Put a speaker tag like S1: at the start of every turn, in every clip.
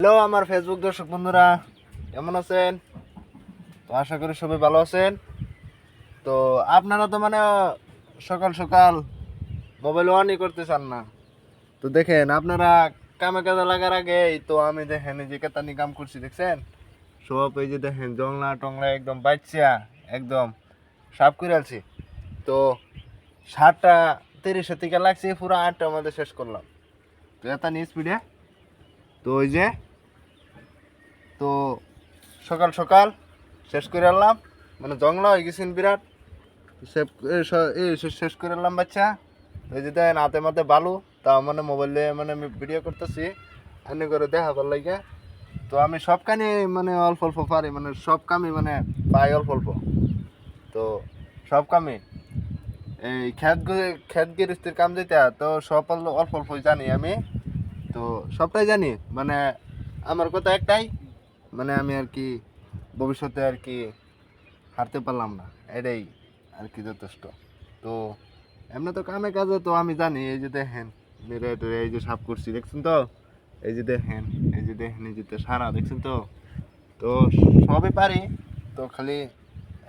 S1: Hello আমার Facebook দর্শক বন্ধুরা, কেমন আছেন? তো আশা করি সবাই ভালো আছেন। তো আপনারা তো মানে সকাল সকাল মোবাইল অনই করতে চান না। তো দেখেন আপনারা কামে কাজে লাগার আগে তো আমি দেখেন এই যে কেতানি কাম করছি দেখছেন, সব এই যে দেখেন জংলা টংলা একদম বাচ্চা একদম সাফ করে আলছি। তো 7:30 থেকে লাগছে, পুরো 8টার মধ্যে শেষ করলাম। তো এতানি স্পিডে তো ওই যে তো সকাল সকাল শেষ করে আনলাম, মানে জংলা হয়ে গেছেন বিরাট। শেষ করে আনলাম বাচ্চা। ওই যে দেখেন হাতে মাতে বালু, তাও মানে মোবাইলে মানে আমি ভিডিও করতেছি এনে করে দেখা কর লাগে। তো আমি সব কানে মানে অল্প অল্প পারি, মানে সব কামই মানে পাই অল্প অল্প। তো সব কামে এই খেত গৃহস্থির কাম যেটা তো সব অল্প অল্প জানি আমি। তো সবটাই জানি, মানে আমার কথা একটাই, মানে আমি আর কি ভবিষ্যতে আর কি হারতে পারলাম না, এটাই আর কি যথেষ্ট। তো এমনি তো কামে কাজে তো আমি জানি। এই যে দেখেন মেরে টেরে এই যে সাফ করছি দেখছেন তো, এই যে দেখেন, এই যে দেখেন, এই যে তো সারা দেখছেন তো। তো সবই পারি, তো খালি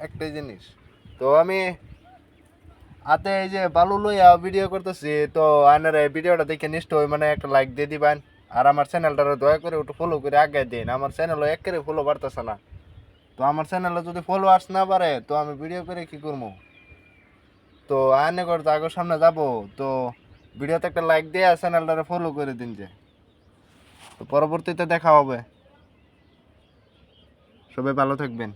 S1: একটাই জিনিস। তো আমি হাতে এই যে বালু লইয়া ভিডিও করতেছি। তো আপনারা এই ভিডিওটা দেখে নিশ্চয়ই মানে একটা লাইক দিয়ে দিবেন। আর আমার চ্যানেলটা দয়া করে একটু ফলো করে আগে দিন, আমার চ্যানেলও একেবারে ফলো বাড়তেছে না। তো আমার চ্যানেলে যদি ফলোয়ার্স না বাড়ে তো আমি ভিডিও করে কি করবো? তো আয়নে করতে আগের সামনে যাব। তো ভিডিওতে একটা লাইক দিয়ে চ্যানেলটারে ফলো করে দিন যে। তো পরবর্তীতে দেখা হবে, সবাই ভালো থাকবেন।